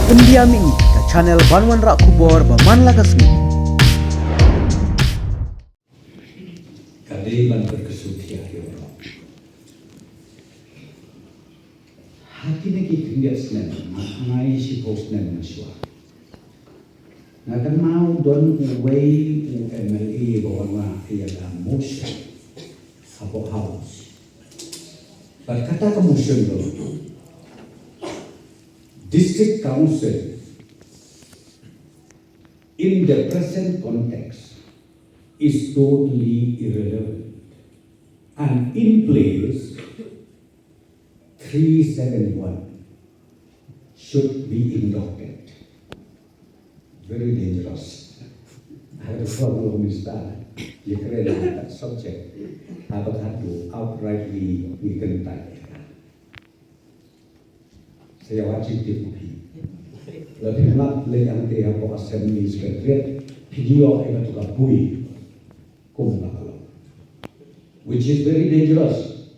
Pendiami ke channel Banwan Rak Kubor Baman Lagasmi. Kadaiban berkesutia orang. Hati neki tinggal senen, makanai si posnen masua. Nakan mau don uway UMLA bawa ialah motion, apa house. Berkata ke motion dulu. District Council in the present context is totally irrelevant and in place 371 should be inducted. Very dangerous. I have a problem with that. You create that subject. Have a outrightly we can type. Saya wajib dipuji. Lebih lap yang dia bawa assembly secretariat video yang juga bui kumpulan, which is very dangerous.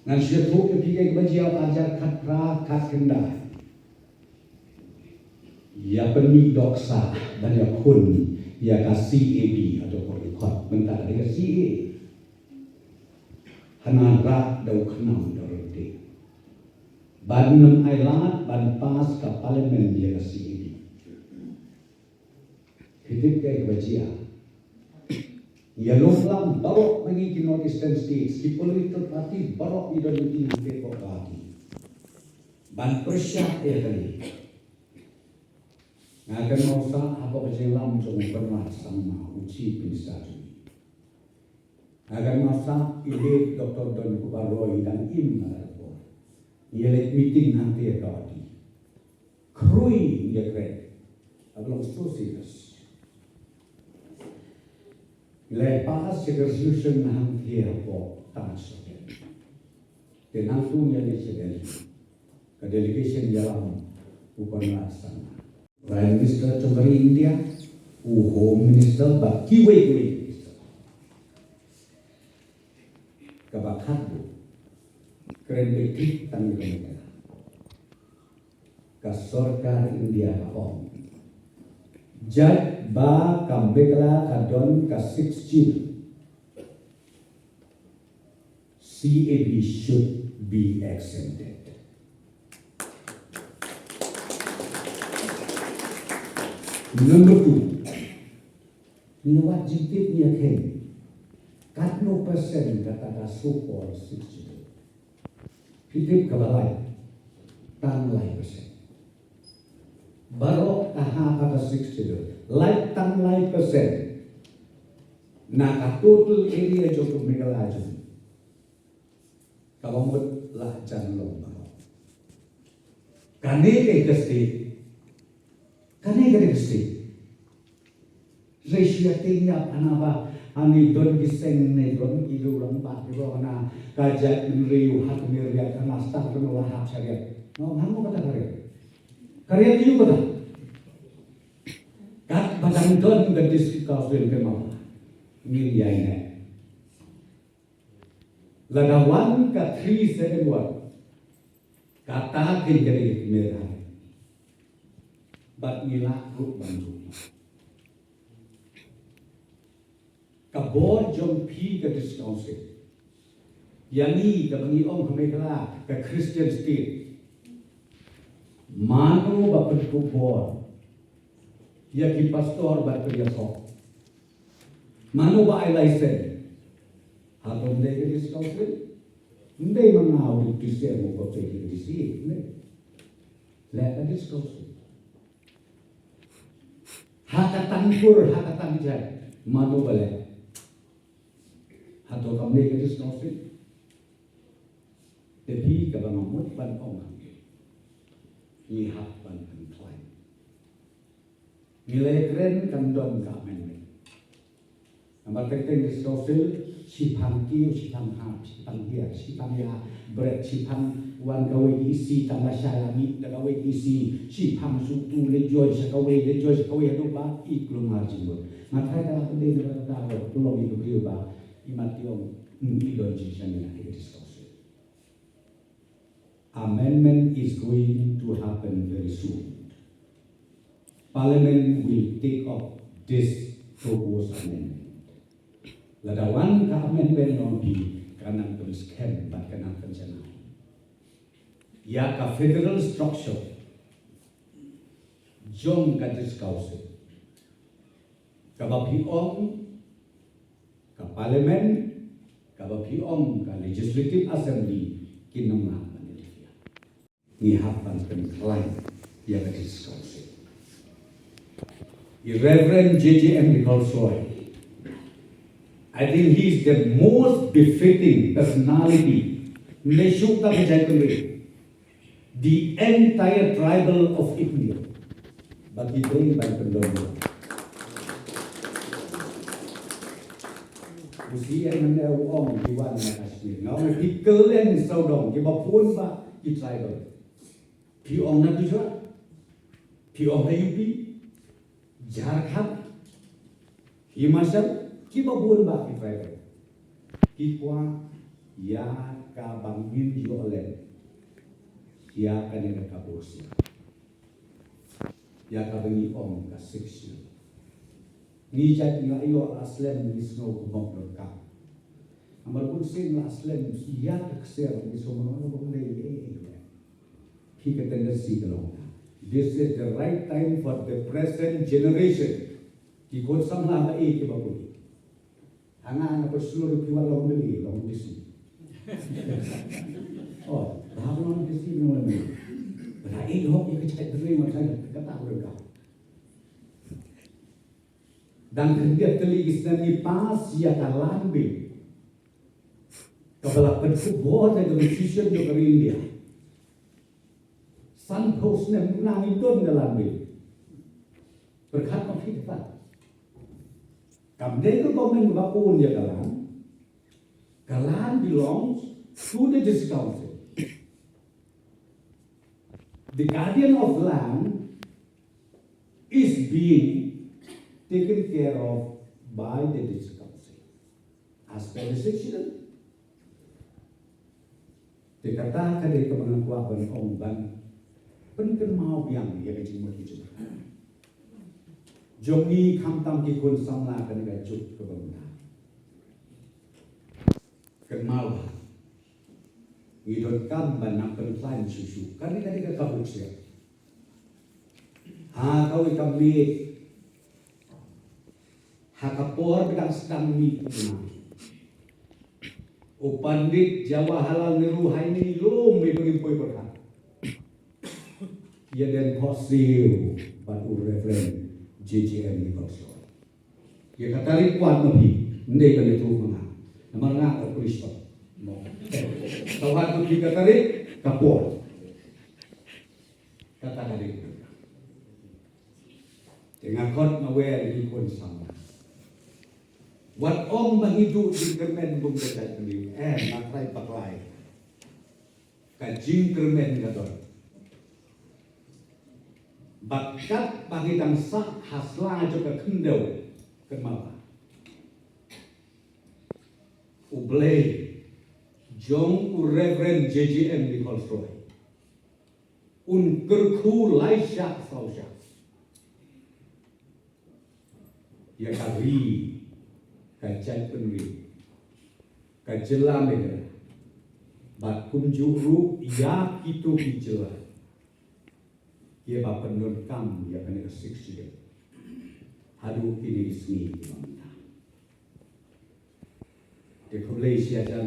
Nanti tu ketika kebajian ajar katra kanda, ya penik doksa dan ya kun ya kasih CAB atau korikot mentah dia CA, hanara dau kenam doroti. Ban nem ailat ban pas ke parlimen dia kasih ini. Hidup kayak bajia. Ya lomlam barok mengi North Eastern States. Di political party barok identiti nanti kok lagi. Ban persyak ya kali. Ngakan masa apa kejelam jom pernah sama uci pinsatu. Ngakan masa ini Dr. Don Kubaroi dan Im Ialah meeting nanti ya kawati. Krui dia kret. Abang sosius. Lepas resolution nanti ya po tamas. Dan langsung jadi sedang. Ke delegation jalan bukan laksana. Prime Minister Cemari India, Home Minister Kiwi Minister. Kebakat keren betik tanggung negara. Kasorkar India kaom. Jad ba kambegla kadon kasix jil. CAB should be exempted. Number 2. Niwat jitip niya ken. Katno persen kata support 6 Hidup kebalai, tanglai persen. Baru taha pada 60, like tanglai persen. Nak total area cukup megalaju. Kalau mut lah jangan lomba. Kane kesti. Ratio tinggal anapa? Ani don giseng ne don ilu lambat ilu ana kajat riu hat miriat ana staf don lahap syariat. No hamu kata karya itu kata. Kat badang don gadis kafir ke mau. Milia ini. Ladawan ka 371. Kata kiri merah. Bat nilak ruk bantu. Kabor jom pi ke discouncil. Yani kabangi om kamekala ke Christian state. Mano bapak kubor. Ya ki pastor bapak dia sok. Mano ba ay license. Hatong de ke discouncil. Hindi mangaw di siya mo ko ke di siya. Let the discouncil. Hakatangkur hakatangjan. Mano balik. Atau kami ke discouncil, tapi kalau ngamut ban orang, lihat ban klaim. Nilai keren kan don kamen. Nampak penting discouncil, sipang kiu, sipang hap, sipang dia, sipang ya, berat sipang wan kawe isi tambah syalami, kawe isi sipang sutu lejoy sakawe itu ba iklum marjin. Maka kalau pendek tahu, belum itu kiu ba. Imationg ilon jisanya kita diskusi. amendment is going to happen very soon. Parliament will take up this proposed amendment. Ladawan ka amendment non bi kanang tulis kem bat kanang kancana. Ya ka federal structure jong ka dis council. Kabapiong ka parliament, kabapiong ka legislative assembly kinamna Manila. Ngihapan kan klaim ya ka dis council. Reverend JJM Nicholsoy, I think he is the most befitting personality Neshuka Vijayakumari, the entire tribal of India. But he don't by Pendongo. Usia yang ada uang di wan Kashmir. Now we pickle and saudong, kita pun ba di tribal. Pi ong na Gujarat, pi ong na UP, Jharkhand, Himachal, kita pun ba di tribal. Kikwa ya ka bangin jolen, ya ka nila ka bosi, ya ka bangi ong ka section. Ni jat nga iyo aslam ni snow kumong ka. Amal kun sin la aslam ya takser ni so mono ko le he ka tendency galong. This is the right time for the present generation. Ki ko samla ba e ki ba ko. Anga ko sulur ki walong beli long disi. Oh, bahon disi no le. Ba e ho ki ka chat dre ma sai ka ta ko ka. Dan kerja teli Islami pas ya kalambi kabala pensubor dan decision do India san post nem nang idon kalambi berkat mafita kamde ko komen bapun ya kalan belongs to the district council. The guardian of land is being taken care of by the district council. As per the section, dikatakan dari kemenguapan ongban penken mau yang dia kecil mungkin. Jongi kamtam kikun samla kan gajuk kebangunan. Kenal ngidot kam banyak penklaim susu. Kan ini kabut siya. Kau ikam lihat Hakapor bidang sedang mikuna. O Pandit Jawaharlal Nehru haini lom bagi berkat. Ia dan kosil batu Reverend JJM Nicholsoy. Ia kata kuat nabi, ndai kan itu mana. Nama ngak polis pak. Tawar tu kata kapor. Kata dari. Tengah kot ngawe di pun sama. Wat om menghidup di kermen bung dekat beli, nakrai paklai, kajing kermen gadon. Bakat pangidang sak hasla juga kendau kemala. Ublay, jong Reverend JJM Nicholsoy, kerku laisyak sausyak. Ya kali. Kajian penuri, kajelam ini, bat kunjuru ya itu bijelah, ia bapak penun kam ya kan seksi, hadu ini ismi mana, dekolasi aja